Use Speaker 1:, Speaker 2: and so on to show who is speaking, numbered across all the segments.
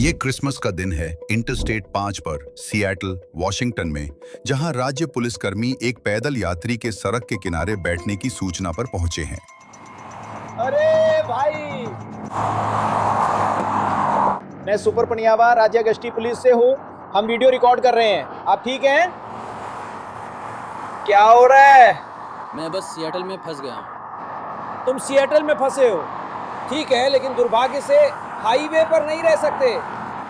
Speaker 1: ये क्रिसमस का दिन है इंटरस्टेट 5 पर सिएटल, वॉशिंगटन में, जहां राज्य पुलिसकर्मी एक पैदल यात्री के सड़क के किनारे बैठने की सूचना पर पहुंचे हैं।
Speaker 2: अरे भाई, मैं सुपर पनियावा राज्य गश्ती पुलिस से हूँ। हम वीडियो रिकॉर्ड कर रहे हैं। आप ठीक हैं? क्या हो रहा है?
Speaker 3: मैं बस सिएटल में फंस गया हूँ।
Speaker 2: तुम सिएटल में फंसे हो, ठीक है, लेकिन दुर्भाग्य से हाईवे पर नहीं रह सकते,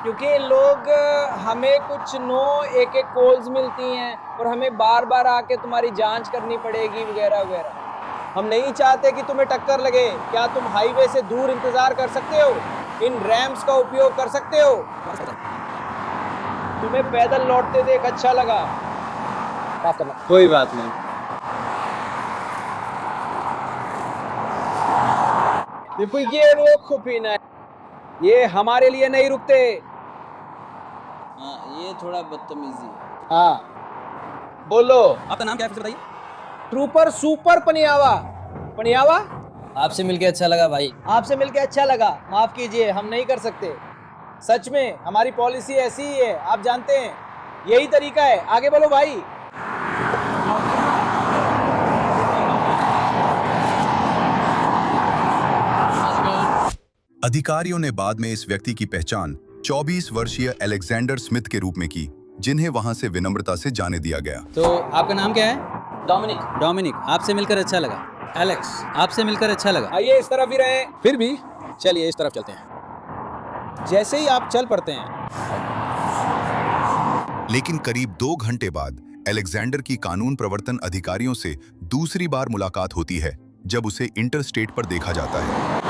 Speaker 2: क्योंकि लोग हमें कुछ एक कॉल्स मिलती हैं और हमें बार बार आके तुम्हारी जांच करनी पड़ेगी वगैरह वगैरह। हम नहीं चाहते कि तुम्हें टक्कर लगे। क्या तुम हाईवे से दूर इंतजार कर सकते हो? इन रैम्प्स का उपयोग कर सकते हो? तुम्हें पैदल लौटते देख अच्छा लगा। माफ करना।
Speaker 3: कोई बात नहीं।
Speaker 2: देखो, ये वो खुफीना है, ये हमारे लिए नहीं रुकते।
Speaker 3: हाँ, ये थोड़ा बदतमीजी है।
Speaker 2: हाँ, बोलो।
Speaker 3: आपका नाम क्या है, फिर बताइए।
Speaker 2: Trooper super Paniyawa. पनियावा,
Speaker 3: आपसे मिलके अच्छा लगा भाई।
Speaker 2: आपसे मिलके अच्छा लगा। माफ कीजिए, हम नहीं कर सकते। सच में हमारी पॉलिसी ऐसी ही है, आप जानते हैं, यही तरीका है। आगे बोलो भाई।
Speaker 1: अधिकारियों ने बाद में इस व्यक्ति की पहचान 24 वर्षीय अलेक्जेंडर स्मिथ के रूप में की, जिन्हें वहां से विनम्रता से जाने दिया गया।
Speaker 3: तो आपका नाम क्या है? डोमिनिक। डोमिनिक, आपसे मिलकर अच्छा लगा। एलेक्स, आपसे मिलकर अच्छा लगा।
Speaker 2: आइए इस तरफ ही रहे। फिर भी चलिए इस तरफ चलते हैं। जैसे ही आप चल पड़ते हैं।
Speaker 1: लेकिन करीब 2 घंटे बाद अलेक्जेंडर की कानून प्रवर्तन अधिकारियों से दूसरी बार मुलाकात होती है, जब उसे इंटरस्टेट पर देखा जाता है।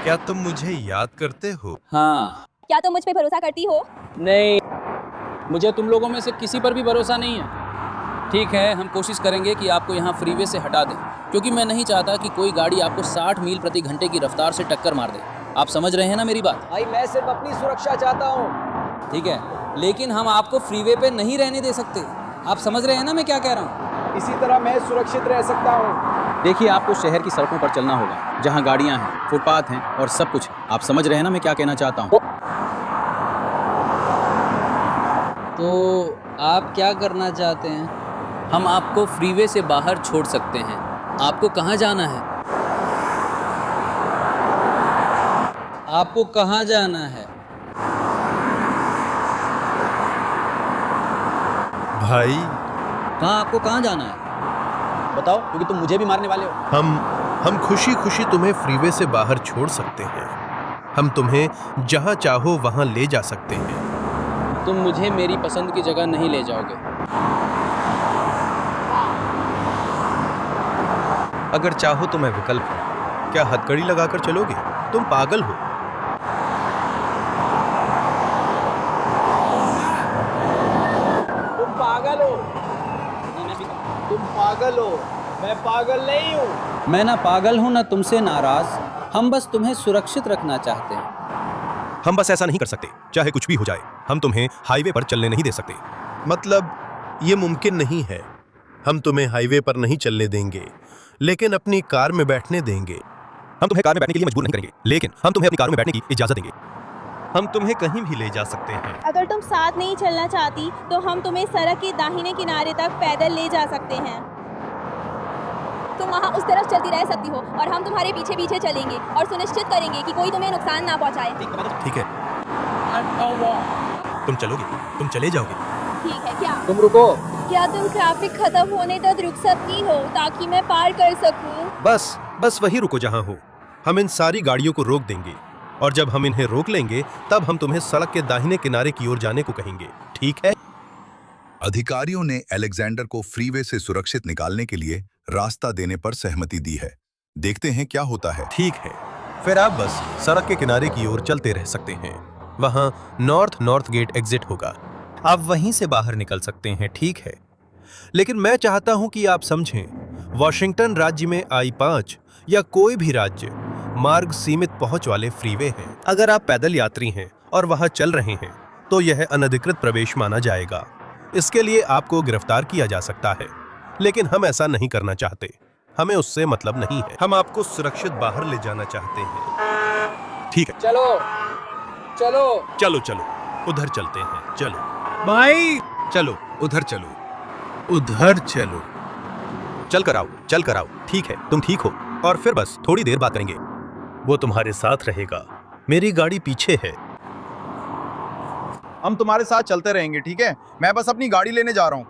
Speaker 4: क्या तुम मुझे याद करते हो?
Speaker 3: हाँ।
Speaker 5: क्या तुम मुझ पे भरोसा करती हो?
Speaker 3: नहीं, मुझे तुम लोगों में से किसी पर भी भरोसा नहीं है। ठीक है, हम कोशिश करेंगे कि आपको यहाँ फ्रीवे से हटा दें, क्योंकि मैं नहीं चाहता कि कोई गाड़ी आपको 60 मील प्रति घंटे की रफ्तार से टक्कर मार दे। आप समझ रहे हैं ना मेरी बात?
Speaker 2: भाई, मैं सिर्फ अपनी सुरक्षा चाहता हूँ।
Speaker 3: ठीक है, लेकिन हम आपको फ्रीवे पे नहीं रहने दे सकते। आप समझ रहे हैं ना मैं क्या कह रहा हूँ?
Speaker 2: इसी तरह मैं सुरक्षित रह सकता हूँ।
Speaker 3: देखिए, आपको शहर की सड़कों पर चलना होगा, जहाँ गाड़ियाँ हैं, फुटपाथ हैं और सब कुछ है। आप समझ रहे हैं ना मैं क्या कहना चाहता हूँ? तो आप क्या करना चाहते हैं? हम आपको फ्रीवे से बाहर छोड़ सकते हैं। आपको कहाँ जाना है? आपको कहाँ जाना है?
Speaker 4: भाई,
Speaker 3: कहाँ, आपको कहाँ जाना है? बताओ, क्योंकि तुम मुझे भी मारने वाले हो।
Speaker 4: हम खुशी खुशी तुम्हें फ्रीवे से बाहर छोड़ सकते हैं। हम तुम्हें जहां चाहो वहां ले जा सकते हैं।
Speaker 3: तुम मुझे मेरी पसंद की जगह नहीं ले जाओगे।
Speaker 4: अगर चाहो तो मैं विकल्प हूं। क्या हथकड़ी लगाकर चलोगे? तुम पागल हो।
Speaker 2: तुम पागल हो। तुम पागल हो। मैं पागल नहीं हूँ।
Speaker 3: मैं ना पागल हूँ ना तुमसे नाराज। हम बस तुम्हें सुरक्षित रखना चाहते हैं।
Speaker 4: हम बस ऐसा नहीं कर सकते, चाहे कुछ भी हो जाए। हम तुम्हें हाईवे पर चलने नहीं दे सकते। मतलब ये मुमकिन नहीं है। हम तुम्हें हाईवे पर नहीं चलने देंगे, लेकिन अपनी कार में बैठने देंगे। हम तुम्हें कार में बैठने के लिए मजबूर नहीं करेंगे, लेकिन हम तुम्हें अपनी कार में बैठने की इजाजत देंगे। हम तुम्हें कहीं भी ले जा सकते हैं।
Speaker 5: अगर तुम साथ नहीं चलना चाहती तो हम तुम्हें सड़क के दाहिने किनारे तक पैदल ले जा सकते हैं। तुम वहाँ उस तरफ चलती रह सकती हो और हम तुम्हारे पीछे पीछे चलेंगे और सुनिश्चित करेंगे कि कोई तुम्हें नुकसान ना पहुँचाए।
Speaker 4: ठीक है, तुम चलोगे? तुम चले जाओगे?
Speaker 5: ठीक है। क्या
Speaker 2: तुम रुको।
Speaker 5: क्या तुम ट्रैफिक खत्म होने तक रुक सकती हो ताकि मैं पार कर सकूं?
Speaker 4: बस वही रुको जहां हो। हम इन सारी गाड़ियों को रोक देंगे, और जब हम इन्हें रोक लेंगे तब हम तुम्हें सड़क के दाहिने किनारे की ओर जाने को कहेंगे। ठीक है?
Speaker 1: अधिकारियों ने अलेक्जेंडर को फ्रीवे से सुरक्षित निकालने के लिए रास्ता देने पर सहमति दी है। देखते हैं क्या होता है।
Speaker 4: ठीक है, फिर आप बस सड़क के किनारे की ओर चलते रह सकते हैं। वहां नॉर्थ गेट एग्जिट होगा। आप वहीं से बाहर निकल सकते हैं। ठीक है, लेकिन मैं चाहता हूं कि आप समझें, वॉशिंगटन राज्य में I-5 या कोई भी राज्य मार्ग सीमित पहुंच वाले फ्रीवे हैं। अगर आप पैदल यात्री हैं और वहां चल रहे हैं तो यह अनधिकृत प्रवेश माना जाएगा। इसके लिए आपको गिरफ्तार किया जा सकता है, लेकिन हम ऐसा नहीं करना चाहते। हमें उससे मतलब नहीं है। हम आपको सुरक्षित बाहर ले जाना चाहते हैं। ठीक है,
Speaker 2: चलो चलो।
Speaker 4: चलो चलो उधर चलते हैं, चलो
Speaker 6: भाई
Speaker 4: चलो उधर चलो, उधर चलो। चल कर आओ। ठीक है, तुम ठीक हो, और फिर बस थोड़ी देर बात करेंगे। वो तुम्हारे साथ रहेगा, मेरी गाड़ी पीछे है।
Speaker 6: हम तुम्हारे साथ चलते रहेंगे, ठीक है? मैं बस अपनी गाड़ी लेने जा रहा हूँ।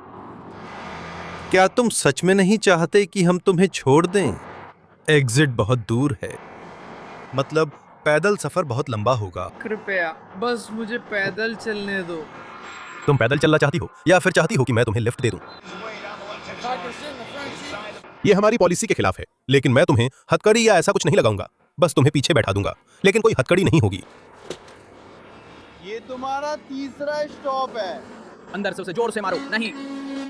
Speaker 4: क्या तुम सच में नहीं चाहते कि हम तुम्हें छोड़ दें? एग्जिट बहुत दूर है, मतलब पैदल सफर बहुत लंबा होगा।
Speaker 7: कृपया बस मुझे पैदल चलने दो।
Speaker 4: तुम पैदल चलना चाहती हो या फिर चाहती हो कि मैं तुम्हें लिफ्ट दे दूं? ये हमारी पॉलिसी के खिलाफ है, लेकिन मैं तुम्हें हथकड़ी या ऐसा कुछ नहीं लगाऊंगा, बस तुम्हें पीछे बैठा दूंगा, लेकिन कोई हथकड़ी नहीं होगी।
Speaker 6: ये तुम्हारा तीसरा स्टॉप है।
Speaker 3: अंदर से उसे जोर से मारो।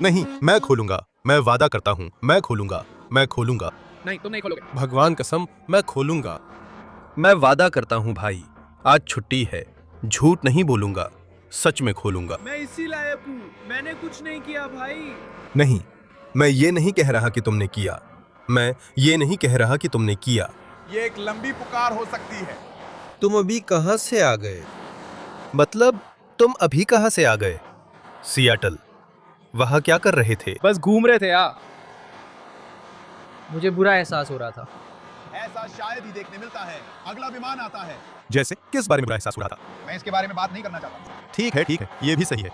Speaker 4: नहीं, मैं खोलूंगा, मैं वादा करता हूं, मैं खोलूंगा।
Speaker 3: नहीं, तुम नहीं खोलोगे।
Speaker 4: भगवान कसम, मैं खोलूंगा, मैं वादा करता हूं भाई। आज छुट्टी है, झूठ नहीं बोलूंगा, सच में खोलूंगा।
Speaker 7: मैं इसी लायक हूँ, मैंने कुछ नहीं किया भाई।
Speaker 4: नहीं, मैं ये नहीं कह रहा कि तुमने किया, मैं ये नहीं कह रहा कि तुमने किया।
Speaker 6: ये एक लंबी पुकार हो सकती है।
Speaker 4: तुम अभी कहां से आ गए? मतलब तुम अभी कहां से आ गए? सियाटल। वहां क्या कर रहे थे?
Speaker 2: बस घूम रहे थे यार। मुझे बुरा एहसास हो रहा था।
Speaker 6: ऐसा शायद ही देखने मिलता है। अगला विमान आता है।
Speaker 4: जैसे किस बारे में बुरा एहसास हो रहा था?
Speaker 6: मैं इसके बारे में बात नहीं करना चाहता।
Speaker 4: ठीक है, ये भी सही है।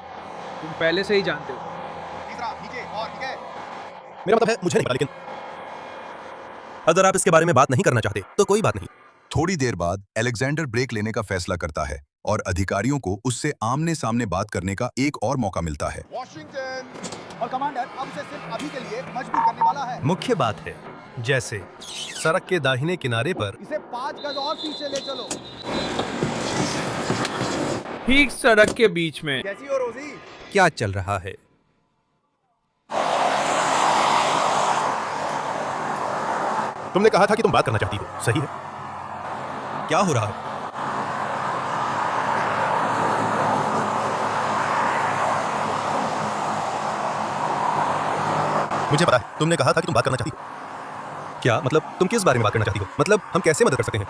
Speaker 2: तुम पहले से ही जानते हो।
Speaker 6: तीसरा नीचे और ठीक है।
Speaker 4: मेरा मतलब है मुझे नहीं पता, लेकिन अगर आप इसके बारे में बात नहीं करना चाहते तो कोई बात नहीं।
Speaker 1: थोड़ी देर बाद अलेक्जेंडर ब्रेक लेने का फैसला करता है और अधिकारियों को उससे आमने सामने बात करने का एक और मौका मिलता है।
Speaker 6: वॉशिंगटन और कमांडर अब उसे सिर्फ अभी के लिए मजबूर करने वाला है।
Speaker 4: मुख्य बात है, जैसे सड़क के दाहिने किनारे पर
Speaker 6: इसे 5 गज और पीछे ले चलो।
Speaker 7: ठीक सड़क के बीच में।
Speaker 6: कैसी हो रोजी?
Speaker 4: क्या चल रहा है? तुमने कहा था कि तुम बात करना चाहती हो, सही है? क्या हो रहा है? मुझे पता है, तुमने कहा था कि तुम बात करना चाहती हो। क्या मतलब तुम किस बारे में बात करना चाहती हो? मतलब हम कैसे मदद कर सकते हैं?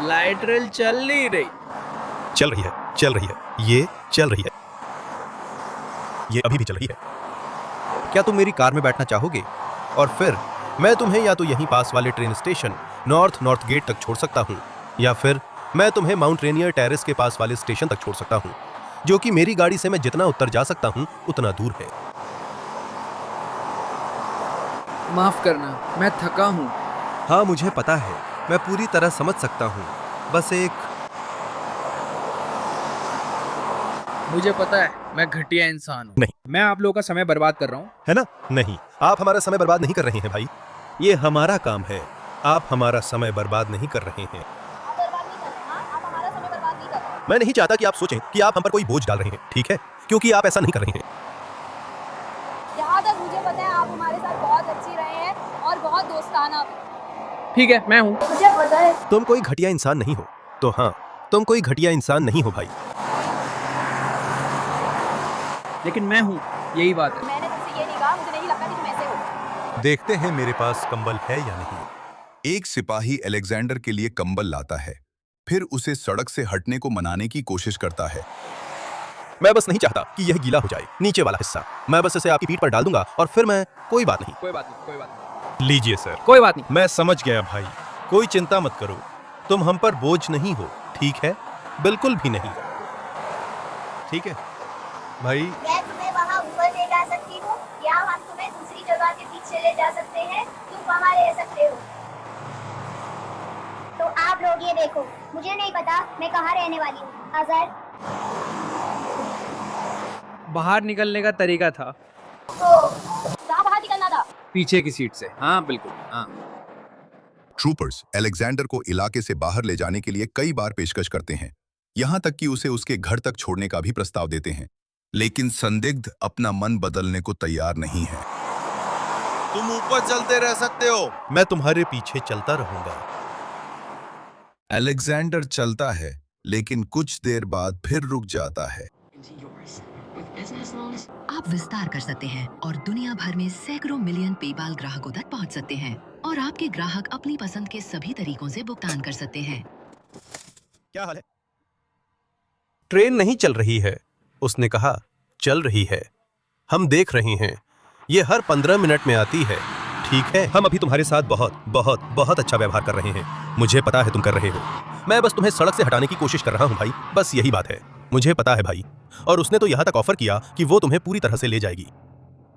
Speaker 7: लाइट रेल चल नहीं रही।
Speaker 4: चल रही है, ये चल रही है, ये अभी भी चल रही है। क्या तुम मेरी कार में बैठना चाहोगे? और फिर मैं तुम्हें या तो यहीं पास वाले ट्रेन स्टेशन नॉर्थ गेट तक छोड़ सकता हूँ, या फिर मैं तुम्हें माउंट रेनियर टेरेस के पास वाले स्टेशन तक छोड़ सकता हूँ, जो कि मेरी गाड़ी से मैं जितना उत्तर जा सकता हूँ उतना दूर है।
Speaker 7: माफ करना, मैं थका हूँ।
Speaker 4: हाँ मुझे पता है, मैं पूरी तरह समझ सकता हूँ, बस एक
Speaker 7: मुझे पता है मैं घटिया इंसान हूँ।
Speaker 4: नहीं।
Speaker 2: मैं आप लोगों का समय बर्बाद कर रहा हूँ।
Speaker 4: है ना? नहीं, आप हमारा समय बर्बाद नहीं कर रहे हैं भाई, ये हमारा काम है। आप हमारा समय बर्बाद नहीं कर रहे हैं।
Speaker 5: आप बर्बाद नहीं कर रहे, हाँ? आप हमारा समय बर्बाद नहीं कर रहे।
Speaker 4: मैं नहीं चाहता कि आप सोचें कि आप हम पर कोई बोझ डाल रहे हैं, ठीक है? क्योंकि आप ऐसा नहीं कर रहे हैं।
Speaker 5: जहाँ तक मुझे पता है आप हमारे साथ बहुत अच्छी रहे हैं और बहुत दोस्ताना भी।
Speaker 2: ठीक है, मैं हूँ।
Speaker 5: मुझे पता है।
Speaker 4: तुम कोई घटिया इंसान नहीं हो, तो हाँ, तुम कोई घटिया इंसान नहीं हो भाई।
Speaker 2: लेकिन मैं हूँ, यही बात है।
Speaker 5: मैंने तुमसे ये नहीं कहा, मुझे नहीं लगता कि तुम ऐसे हो।
Speaker 4: देखते हैं मेरे पास कंबल है या नहीं।
Speaker 1: एक सिपाही अलेक्जेंडर के लिए कंबल लाता है, फिर उसे सड़क से हटने को मनाने की कोशिश करता है।
Speaker 4: मैं बस नहीं चाहता कि यह गीला हो जाए, नीचे वाला हिस्सा। मैं बस इसे आपकी पीठ पर डाल दूंगा और फिर मैं कोई बात नहीं।
Speaker 2: कोई बात नहीं।
Speaker 4: लीजिए सर।
Speaker 2: कोई बात नहीं।
Speaker 4: मैं समझ गया भाई, कोई चिंता मत करो, तुम हम पर बोझ नहीं हो, ठीक है? बिल्कुल भी नहीं। ठीक है भाई।
Speaker 8: मैं तुम्हें वहाँ ऊपर ले जा सकती हूँ या हम तुम्हें दूसरी जगह के पीछे ले जा सकते हैं, तुम वहाँ रह सकते हो। तो आप लोग ये देखो, मुझे नहीं पता मैं कहाँ रहने वाली हूँ। अगर
Speaker 2: बाहर निकलने का तरीका था।
Speaker 5: कहाँ बाहर निकलना था?
Speaker 2: पीछे की सीट से। हाँ बिल्कुल, हाँ।
Speaker 1: ट्रूपर्स अलेक्जेंडर को इलाके से बाहर ले जाने के लिए कई बार पेशकश करते हैं, यहाँ तक कि उसे उसके घर तक छोड़ने का भी प्रस्ताव देते हैं, लेकिन संदिग्ध अपना मन बदलने को तैयार नहीं है।
Speaker 6: तुम ऊपर चलते रह सकते हो।
Speaker 4: मैं तुम्हारे पीछे चलता रहूंगा।
Speaker 1: अलेक्जेंडर चलता है, लेकिन कुछ देर बाद फिर रुक जाता है।
Speaker 9: आप विस्तार कर सकते हैं और दुनिया भर में सैकड़ों मिलियन पेपाल ग्राहकों तक पहुंच सकते हैं और आपके ग्राहक अपनी पसंद के सभी तरीकों से भुगतान कर सकते हैं।
Speaker 4: क्या हाल है? ट्रेन नहीं चल रही है, उसने कहा। चल रही है, हम देख रहे हैं। ये हर 15 मिनट में आती है। ठीक है, हम अभी तुम्हारे साथ बहुत बहुत बहुत अच्छा व्यवहार कर रहे हैं। मुझे पता है तुम कर रहे हो। मैं बस तुम्हें सड़क से हटाने की कोशिश कर रहा हूं भाई, बस यही बात है। मुझे पता है भाई। और उसने तो यहां तक ऑफर किया कि वो तुम्हें पूरी तरह से ले जाएगी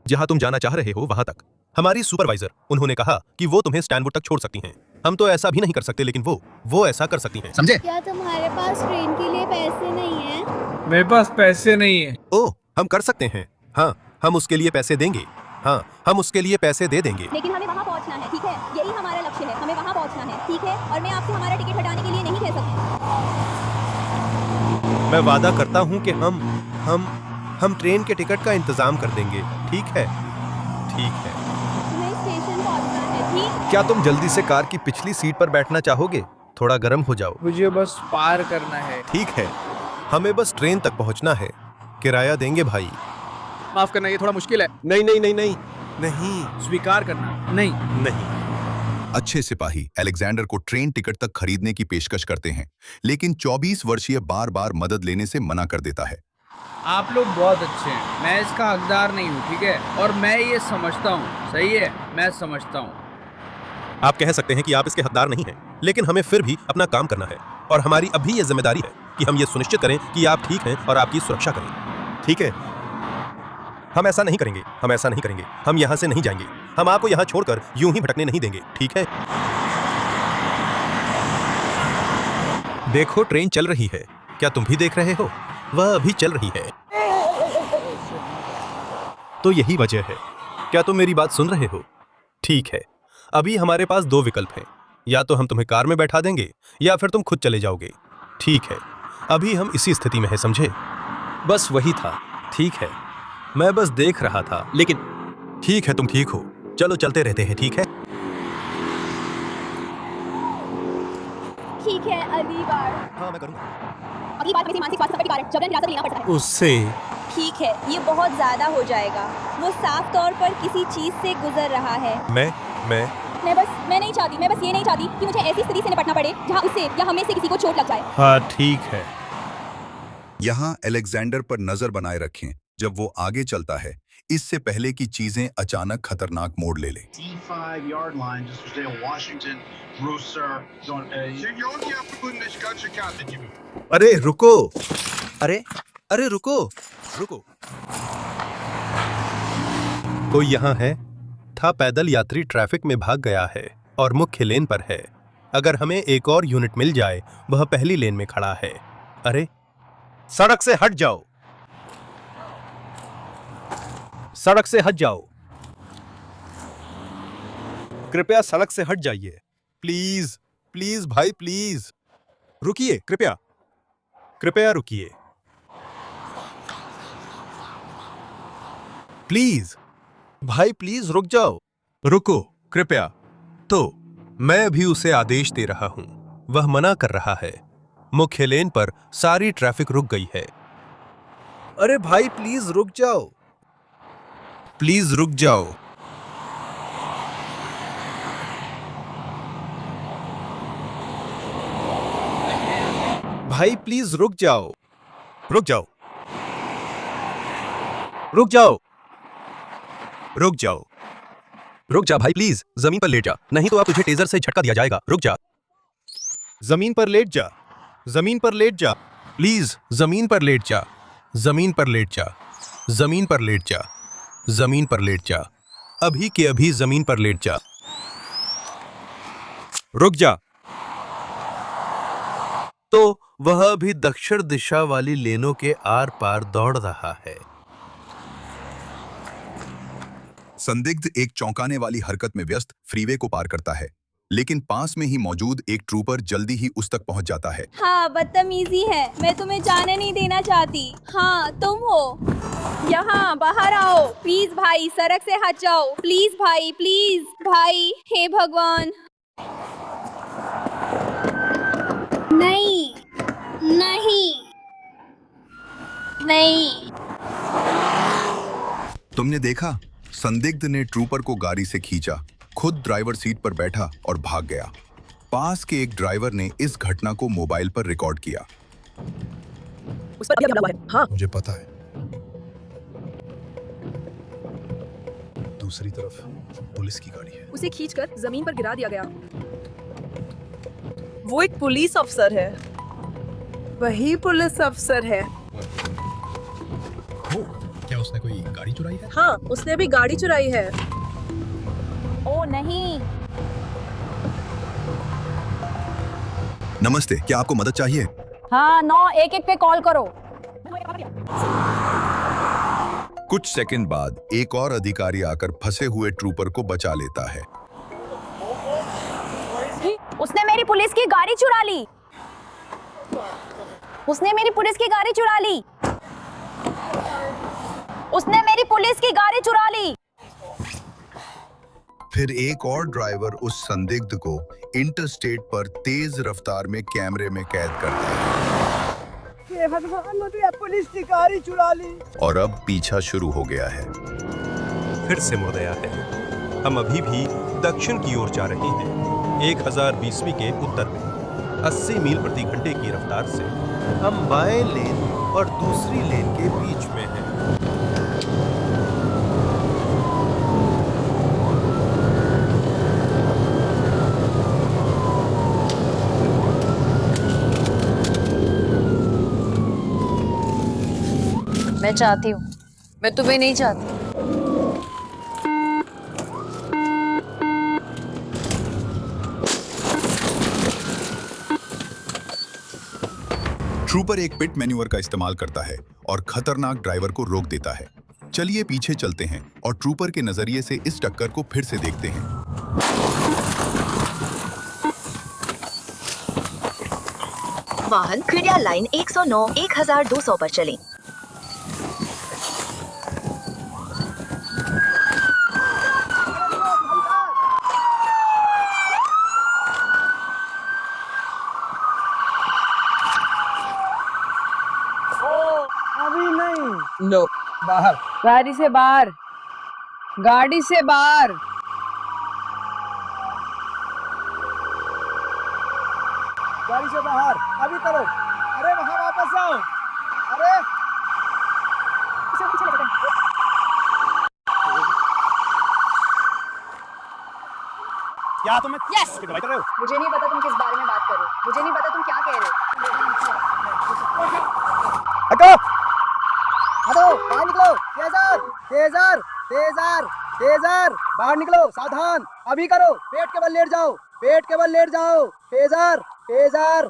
Speaker 4: जहां तुम जाना चाह रहे हो, वहां तक। हमारी सुपरवाइजर, उन्होंने कहा कि वो तुम्हें स्टैनवुड तक छोड़ सकती हैं। हम तो ऐसा भी नहीं कर सकते, लेकिन वो ऐसा कर सकती हैं, समझे?
Speaker 5: क्या तुम्हारे पास ट्रेन के लिए पैसे नहीं हैं?
Speaker 7: मेरे पास पैसे नहीं है।
Speaker 4: ओह, हम कर सकते हैं। हाँ, हम उसके लिए पैसे देंगे। हाँ, हम उसके लिए पैसे दे देंगे।
Speaker 5: लेकिन हमें वहाँ पहुँचना है, ठीक है? यही हमारा लक्ष्य है, हमें वहाँ पहुँचना है, ठीक है? और मैं आपसे हमारा टिकट हटाने के लिए नहीं कह सकती।
Speaker 4: मैं वादा करता हूं कि हम ट्रेन के टिकट का इंतजाम कर देंगे, ठीक है? ठीक है।
Speaker 5: तुम्हें स्टेशन पहुँचना है, ठीक?
Speaker 4: क्या तुम जल्दी से कार की पिछली सीट पर बैठना चाहोगे? थोड़ा गर्म हो जाओ।
Speaker 7: मुझे बस पार करना है।
Speaker 4: ठीक है, हमें बस ट्रेन तक पहुंचना है। किराया देंगे भाई।
Speaker 7: माफ करना, ये थोड़ा मुश्किल है।
Speaker 4: नहीं नहीं नहीं नहीं नहीं,
Speaker 7: स्वीकार करना। नहीं
Speaker 4: नहीं।
Speaker 1: अच्छे सिपाही अलेक्जेंडर को ट्रेन टिकट तक खरीदने की पेशकश करते हैं, लेकिन 24 वर्षीय बार बार मदद लेने से मना कर देता है।
Speaker 7: आप लोग बहुत अच्छे हैं, मैं इसका हकदार नहीं हूँ, ठीक है? और मैं ये समझता हूँ, सही है, मैं समझता हूँ।
Speaker 4: आप कह सकते हैं कि आप इसके हकदार नहीं हैं, लेकिन हमें फिर भी अपना काम करना है और हमारी अभी ये जिम्मेदारी है कि हम ये सुनिश्चित करें कि आप ठीक हैं और आपकी सुरक्षा करें। ठीक है, हम ऐसा नहीं करेंगे, हम ऐसा नहीं करेंगे। हम यहाँ से नहीं जाएंगे, हम आपको यहाँ छोड़कर यूं ही भटकने नहीं देंगे, ठीक है? देखो, ट्रेन चल रही है। क्या तुम भी देख रहे हो? वह अभी चल रही है। तो यही वजह है। क्या तुम मेरी बात सुन रहे हो? ठीक है, अभी हमारे पास 2 विकल्प हैं। या तो हम तुम्हें कार में बैठा देंगे या फिर तुम खुद चले जाओगे। ठीक है, अभी हम इसी स्थिति में हैं, समझे? बस वही था। ठीक है, मैं बस देख रहा था, लेकिन ठीक है, तुम ठीक हो। चलो चलते रहते हैं, ठीक है?
Speaker 5: ठीक है, अगली बार।
Speaker 4: हाँ, मैं करूँगा।
Speaker 5: अगली बार मेरे मानसिक स्वास्थ्य के कारण जबरन हिरासत में लेना पड़ता है।
Speaker 4: उससे
Speaker 5: ठीक है, ये बहुत ज्यादा हो जाएगा। वो साफ तौर पर किसी चीज से गुजर रहा है। मैं नहीं चाहती, मैं बस ये नहीं चाहती कि मुझे ऐसी स्थिति से निपटना पड़े जहाँ उससे या हमें से किसी को चोट लग जाए।
Speaker 4: हाँ, ठीक है।
Speaker 1: यहाँ अलेक्जेंडर पर नजर बनाए रखें जब वो आगे चलता है, इससे पहले कि चीजें अचानक खतरनाक मोड़ ले लें।
Speaker 10: D5 yard line, just today in Washington, Brewster,
Speaker 4: अरे रुको, अरे रुको। कोई यहाँ है? था पैदल यात्री ट्रैफिक में भाग गया है और मुख्य लेन पर है। अगर हमें एक और यूनिट मिल जाए, वह पहली लेन में खड़ा है। अरे, सड़क से हट जाओ, सड़क से हट जाओ। कृपया सड़क से हट जाइए, प्लीज प्लीज भाई, प्लीज रुकिए, कृपया रुकिए, प्लीज भाई, प्लीज रुक जाओ। रुको, कृपया। तो मैं भी उसे आदेश दे रहा हूं, वह मना कर रहा है। मुख्य लेन पर सारी ट्रैफिक रुक गई है। अरे भाई, प्लीज रुक जाओ, प्लीज रुक जाओ। भाई प्लीज रुक जाओ, रुक जाओ, रुक जाओ, रुक जाओ, रुक जा भाई, प्लीज जमीन पर लेट जा, नहीं तो आप तुझे टेजर से झटका दिया जाएगा। रुक जा, जमीन पर लेट जा, जमीन पर लेट जा, प्लीज जमीन पर लेट जा, जमीन पर लेट जा, जमीन पर लेट जा, जमीन पर लेट जा, अभी के अभी जमीन पर लेट जा। रुक जा। तो वह अभी दक्षिण दिशा वाली लेनों के आर पार दौड़ रहा है।
Speaker 1: संदिग्ध एक चौंकाने वाली हरकत में व्यस्त फ्रीवे को पार करता है, लेकिन पास में ही मौजूद एक ट्रूपर जल्दी ही उस तक पहुंच जाता है।
Speaker 5: हाँ, बदतमीजी है, मैं तुम्हें जाने नहीं देना चाहती। हाँ, तुम हो। यहाँ बाहर आओ, प्लीज भाई, सड़क से हट जाओ, प्लीज भाई, प्लीज भाई, हे भगवान। नहीं, नहीं, नहीं।
Speaker 1: तुमने देखा, संदिग्ध ने ट्रूपर को गाड़ी से खींचा, खुद ड्राइवर सीट पर बैठा और भाग गया। पास के एक ड्राइवर ने इस घटना को मोबाइल पर रिकॉर्ड किया।
Speaker 11: उस पर हमला हुआ है। हाँ,
Speaker 12: मुझे पता है। दूसरी तरफ पुलिस की गाड़ी है।
Speaker 11: उसे खींचकर जमीन पर गिरा दिया गया। वो एक पुलिस अफसर है। वही पुलिस अफसर है।
Speaker 12: क्या उसने कोई गाड़ी चुराई है?
Speaker 11: हाँ, उसने भी गाड़ी चुराई है।
Speaker 5: ओ नहीं।
Speaker 1: नमस्ते, क्या आपको मदद चाहिए?
Speaker 5: हाँ, 911 पे कॉल करो।
Speaker 1: कुछ सेकंड बाद एक और अधिकारी आकर फंसे हुए ट्रूपर को बचा लेता है।
Speaker 5: उसने मेरी पुलिस की गाड़ी चुरा ली। उसने मेरी पुलिस की गाड़ी चुरा ली। उसने मेरी पुलिस की गाड़ी चुरा ली।
Speaker 1: फिर एक और ड्राइवर उस संदिग्ध को इंटरस्टेट पर तेज रफ्तार में कैमरे में कैद करता है।
Speaker 2: भगवान, मुझे पुलिस की गाड़ी चुरा ली।
Speaker 1: और अब पीछा शुरू हो गया है।
Speaker 4: फिर से मुड़ गया है। हम अभी भी दक्षिण की ओर जा रहे हैं। 1020वीं के उत्तर में 80 मील प्रति घंटे की रफ्तार से हम बाएं लेन और दूसरी लेन के बीच में हैं।
Speaker 11: मैं चाहती हूँ। मैं तुम्हें नहीं चाहती।
Speaker 1: ट्रूपर एक पिट मैन्यूवर का इस्तेमाल करता है और खतरनाक ड्राइवर को रोक देता है। चलिए पीछे चलते हैं और ट्रूपर के नजरिए से इस टक्कर को फिर से देखते हैं।
Speaker 13: वाहन कृपया लाइन 109 1200 पर चलें।
Speaker 2: अभी नहीं।
Speaker 7: नो,
Speaker 2: बाहर।
Speaker 7: गाड़ी से बाहर। गाड़ी से बाहर।
Speaker 2: गाड़ी से बाहर। अभी करो। अरे वहाँ वापस आओ। अरे
Speaker 12: क्या तुम
Speaker 5: यस।
Speaker 12: दवाई कर रहे हो?
Speaker 5: मुझे नहीं पता तुम किस बारे में बात कर रहे हो। मुझे नहीं पता तुम क्या कह रहे हो।
Speaker 2: हटो, हटो, बाहर निकलो। तेजर, तेजर, तेजर, तेजर, बाहर निकलो। सावधान। अभी करो। पेट के बल लेट जाओ। पेट के बल लेट जाओ। तेजर, तेजर।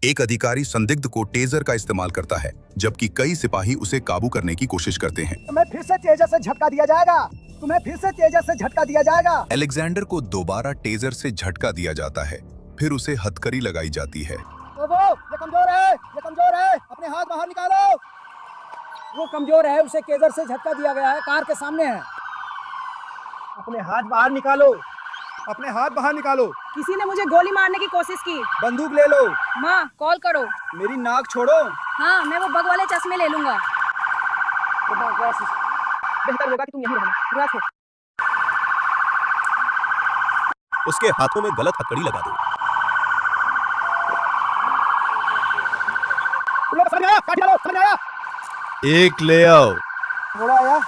Speaker 1: एक अधिकारी संदिग्ध को टेजर का इस्तेमाल करता है, जबकि कई सिपाही उसे काबू करने की कोशिश करते हैं।
Speaker 2: तुम्हें फिर से तेजर से झटका दिया जाएगा। तुम्हें फिर से तेजर से झटका दिया जाएगा।
Speaker 1: अलेक्जेंडर को दोबारा टेजर से झटका दिया जाता है। फिर उसे हथकड़ी लगाई जाती है।
Speaker 2: ये कमजोर है। ये कमजोर है। अपने हाथ बाहर निकालो। वो कमजोर है, उसे तेजर से झटका दिया गया है। कार के सामने है। अपने हाथ बाहर निकालो। अपने हाथ बाहर निकालो।
Speaker 11: किसी ने मुझे गोली मारने की कोशिश की।
Speaker 2: बंदूक ले लो।
Speaker 11: माँ, कॉल करो।
Speaker 2: मेरी नाक छोड़ो।
Speaker 11: हाँ, मैं वो बग वाले चश्मे ले लूंगा।
Speaker 2: बेहतर होगा कि तुम यहीं रहना। रखो।
Speaker 4: उसके हाथों में गलत हथकड़ी लगा दो।
Speaker 2: समझ आया? काट डालो। समझ आया?
Speaker 4: एक ले आओ।
Speaker 2: थोड़ा आया।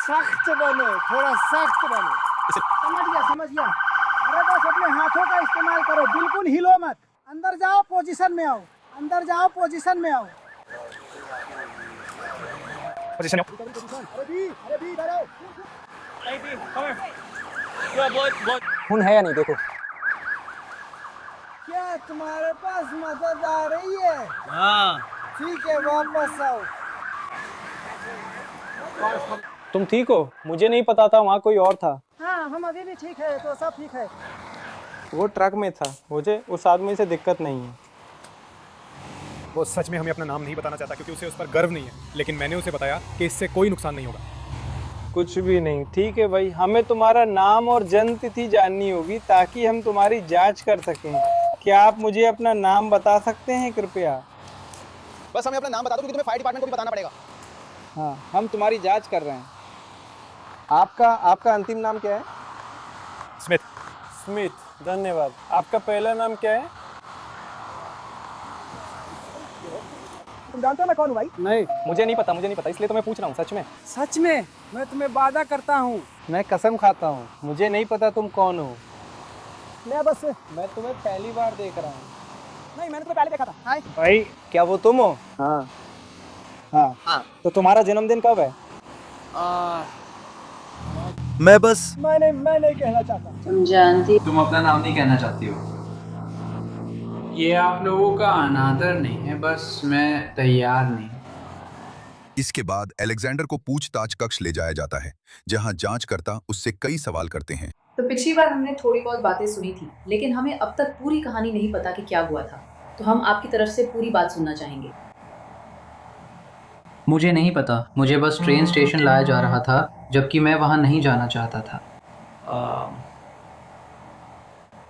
Speaker 2: सख्त बनो, थोड़ा सख्त बनो। समझ गया, समझ गया। अरे बस अपने हाथों का इस्तेमाल करो। बिल्कुल हिलो मत। अंदर जाओ, पोजीशन में आओ। अंदर जाओ, पोजीशन में आओ। पोजीशन में आओ। अरे भी डरो। खून है या नहीं देखो। क्या तुम्हारे पास मदद आ रही है?
Speaker 7: हाँ।
Speaker 2: ठीक है, वापस आओ।
Speaker 14: तुम ठीक हो? मुझे नहीं पता था वहाँ कोई और था।
Speaker 2: हाँ, हम अभी भी ठीक है, तो सब ठीक है।
Speaker 14: वो ट्रक में था। मुझे उस आदमी से दिक्कत नहीं है।
Speaker 12: वो सच में हमें अपना नाम नहीं बताना चाहता क्योंकि उसे उस पर गर्व नहीं है, लेकिन मैंने उसे बताया कि इससे कोई नुकसान नहीं होगा।
Speaker 14: कुछ भी नहीं। ठीक है भाई, हमें तुम्हारा नाम और जन्म तिथि जाननी होगी ताकि हम तुम्हारी जांच कर सकें। क्या आप मुझे अपना नाम बता सकते हैं कृपया?
Speaker 6: बस हमें अपना नाम बता दो क्योंकि तुम्हें फायर डिपार्टमेंट को भी बताना पड़ेगा।
Speaker 14: हाँ, हम तुम्हारी जांच कर रहे हैं। आपका अंतिम नाम क्या है?
Speaker 12: स्मिथ।
Speaker 14: स्मिथ, धन्यवाद। आपका पहला नाम क्या है?
Speaker 2: तुम जानते हो मैं कौन हूँ भाई?
Speaker 14: नहीं।
Speaker 12: मुझे नहीं पता, इसलिए तो मैं पूछ रहा हूँ, सच में।
Speaker 14: सच में? मैं तुम्हें वादा करता हूँ, मैं कसम खाता हूँ, मुझे नहीं पता तुम कौन हो। मैं तुम्हें पहली बार देख रहा हूँ।
Speaker 2: नहीं, मैंने तो पहले देखा था। हाय
Speaker 14: भाई, क्या वो तुम हो? हाँ। हाँ। तो तुम्हारा जन्मदिन कब है?
Speaker 4: मैं बस
Speaker 2: मैं नहीं कहना चाहता।
Speaker 5: तुम जानती
Speaker 7: तुम अपना नाम नहीं कहना चाहती हो। ये आप लोगों का अनादर नहीं है, बस मैं तैयार नहीं।
Speaker 1: इसके बाद अलेक्जेंडर को पूछताछ कक्ष ले जाया जाता है, जहां जांचकर्ता उससे कई सवाल करते हैं।
Speaker 9: तो पिछली बार हमने थोड़ी बहुत बातें सुनी थी, लेकिन हमें अब तक पूरी कहानी नहीं पता कि क्या हुआ था। तो हम आपकी तरफ से पूरी बात सुनना चाहेंगे।
Speaker 3: मुझे नहीं पता, मुझे बस ट्रेन स्टेशन लाया जा रहा था, जबकि मैं वहाँ नहीं जाना चाहता था।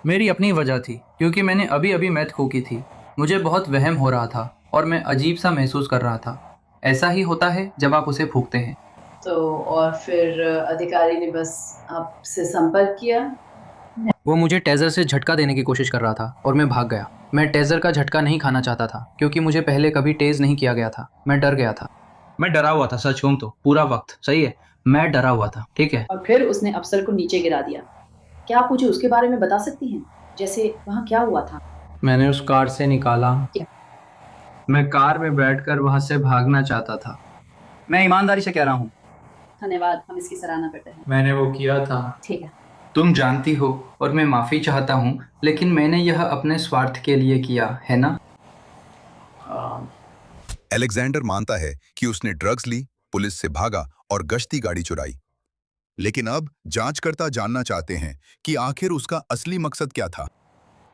Speaker 3: मेरी अपनी वजह थी, क्योंकि मैंने अभी अभी मैथ खो की थी। मुझे बहुत वहम हो रहा था और मैं अजीब सा महसूस कर रहा था। ऐसा ही होता है जब आप उसे फूंकते हैं।
Speaker 9: तो और फिर अधिकारी ने बस आपसे संपर्क किया?
Speaker 3: वो मुझे टेजर से झटका देने की कोशिश कर रहा था और मैं भाग गया। मैं टेजर का झटका नहीं खाना चाहता था, क्योंकि मुझे पहले कभी टेज नहीं किया गया था। मैं डर गया था। मैं डरा हुआ था, सच कहूं तो पूरा वक्त। सही है, मैं डरा हुआ था, ठीक है।
Speaker 9: और फिर उसने अफसर को नीचे गिरा दिया। क्या आप मुझे उसके बारे में बता सकती हैं? जैसे वहाँ क्या हुआ था?
Speaker 7: मैंने उस कार से निकाला।
Speaker 9: क्या?
Speaker 7: मैं कार में बैठकर वहाँ से भागना चाहता था।
Speaker 3: मैं ईमानदारी से कह रहा हूँ।
Speaker 9: धन्यवाद, हम इसकी सराहना करते हैं।
Speaker 7: मैंने वो किया था।
Speaker 9: ठीक है।
Speaker 3: तुम जानती हो, और मैं माफ़ी चाहता हूँ, लेकिन मैंने यह अपने स्वार्थ के लिए किया है ना।
Speaker 1: अलेक्जेंडर मानता है कि उसने ड्रग्स ली, पुलिस से भागा और गश्ती गाड़ी चुराई। लेकिन अब जांचकर्ता जानना चाहते हैं कि आखिर उसका असली मकसद क्या था।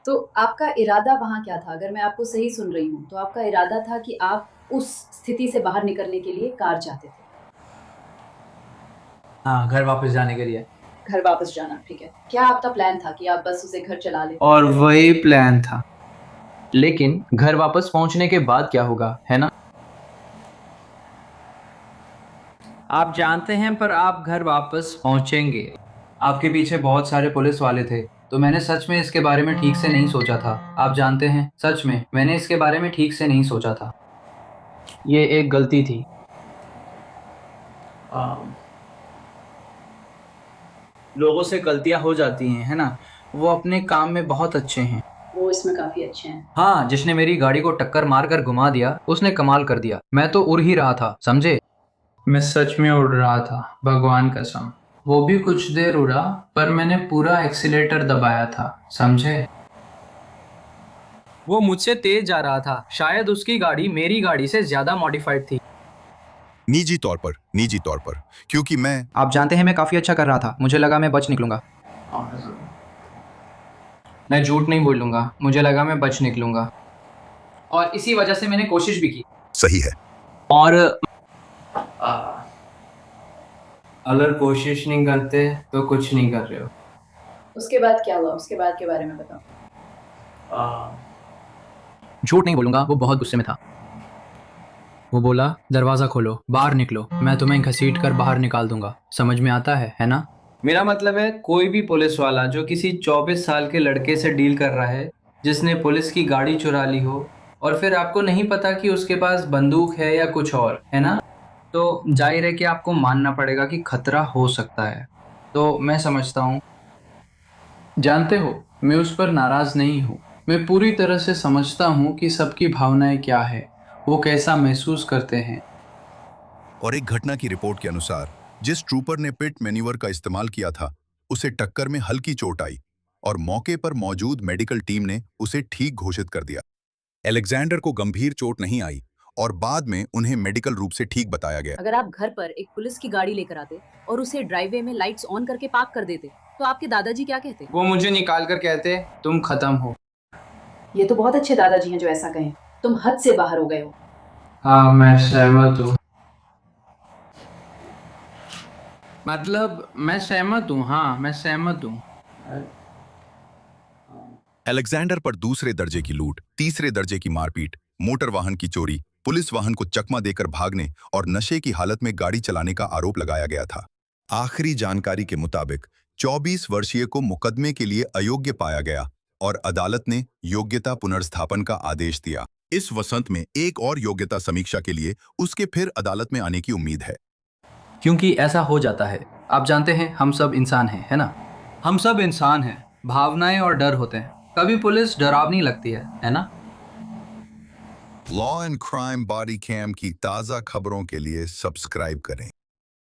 Speaker 9: तो आपका इरादा वहाँ क्या था? अगर मैं आपको सही सुन रही हूँ, तो आपका इरादा था कि आप उस स्थिति से बाहर निकलने के लिए कार चाहते थे।
Speaker 3: हाँ, घर वापस जाने के लिए।
Speaker 9: घर वापस जाना, ठीक है। क्या आपका प्लान था कि आप बस उसे घर चला लें?
Speaker 3: और वही प्लान था। लेकिन घर वापस पहुंचने के बाद क्या होगा, है ना? आप जानते हैं, पर आप घर वापस पहुंचेंगे। आपके पीछे बहुत सारे पुलिस वाले थे, तो मैंने सच में इसके बारे में ठीक से नहीं सोचा था। आप जानते हैं, सच में मैंने इसके बारे में ठीक से नहीं सोचा था। ये एक गलती थी। लोगों से गलतियां हो जाती हैं, है ना? वो अपने काम में बहुत अच्छे हैं।
Speaker 9: वो इसमें काफी अच्छे हैं।
Speaker 3: हाँ, जिसने मेरी गाड़ी को टक्कर मारकर घुमा दिया, उसने कमाल कर दिया। मैं तो उड़ ही रहा था, समझे?
Speaker 7: मैं सच में उड़ रहा था, भगवान कसम। वो भी कुछ देर उड़ा, पर मैंने पूरा एक्सीलेटर दबाया था, समझे?
Speaker 3: वो मुझसे तेज जा रहा था। शायद उसकी गाड़ी मेरी गाड़ी से ज्यादा मॉडिफाइड थी।
Speaker 1: निजी तौर पर, क्योंकि
Speaker 3: आप जानते हैं, मैं काफी अच्छा कर रहा था। मुझे लगा मैं बच निकलूंगा। मैं झूठ नहीं बोलूंगा, मुझे लगा मैं बच निकलूंगा, और इसी वजह से मैंने कोशिश भी की।
Speaker 1: सही है।
Speaker 3: और
Speaker 7: अगर कोशिश नहीं करते तो कुछ नहीं कर रहे हो।
Speaker 9: उसके बाद क्या हुआ? उसके बाद के बारे में बताओ।
Speaker 3: झूठ नहीं बोलूंगा, वो बहुत गुस्से में था। वो बोला, दरवाजा खोलो, बाहर निकलो, मैं तुम्हें घसीट कर बाहर निकाल दूंगा। समझ में आता है ना?
Speaker 7: मेरा मतलब है, कोई भी पुलिस वाला जो किसी 24 साल के लड़के से डील कर रहा है, जिसने पुलिस की गाड़ी चुरा ली हो, और फिर आपको नहीं पता कि उसके पास बंदूक है या कुछ और, है ना? तो जाहिर है कि आपको मानना पड़ेगा कि खतरा हो सकता है। तो मैं समझता हूँ। जानते हो, मैं उस पर नाराज नहीं हूँ। मैं पूरी तरह से समझता हूँ कि सबकी भावनाएं क्या है, वो कैसा महसूस करते हैं।
Speaker 1: और एक घटना की रिपोर्ट के अनुसार, जिस ट्रूपर ने पिट मैन्यूवर का इस्तेमाल किया था, उसे टक्कर में हल्की चोट आई और मौके पर मौजूद मेडिकल टीम ने उसे ठीक घोषित कर दिया। अलेक्जेंडर को गंभीर चोट नहीं आई और बाद में उन्हें मेडिकल रूप से ठीक बताया गया।
Speaker 9: अगर आप घर पर एक पुलिस की गाड़ी लेकर आते और उसे ड्राइववे में लाइट्स ऑन करके पार्क कर देते, तो आपके दादाजी क्या कहते?
Speaker 7: वो मुझे निकाल कर कहते, तुम खत्म हो।
Speaker 9: ये तो बहुत अच्छे दादाजी हैं जो ऐसा कहें। तुम हद से बाहर हो गए हो।
Speaker 7: हाँ, मैं सहमत हूँ। मतलब मैं सहमत हूँ। हाँ, मैं सहमत हूँ।
Speaker 1: अलेक्जेंडर पर दूसरे दर्जे की लूट, तीसरे दर्जे की मारपीट, मोटर वाहन की चोरी, पुलिस वाहन को चकमा देकर भागने और नशे की हालत में गाड़ी चलाने का आरोप लगाया गया था। आखिरी जानकारी के मुताबिक 24 वर्षीय को मुकदमे के लिए अयोग्य पाया गया और अदालत ने योग्यता पुनर्स्थापन का आदेश दिया। इस वसंत में एक और योग्यता समीक्षा के लिए उसके फिर अदालत में आने की उम्मीद है।
Speaker 7: क्योंकि ऐसा हो जाता है, आप जानते हैं हम सब इंसान हैं, है ना? हम सब इंसान हैं, भावनाएं और डर होते हैं। कभी पुलिस डरावनी लगती है ना?
Speaker 1: Law and crime body cam की ताज़ा खबरों के लिए सब्सक्राइब करें।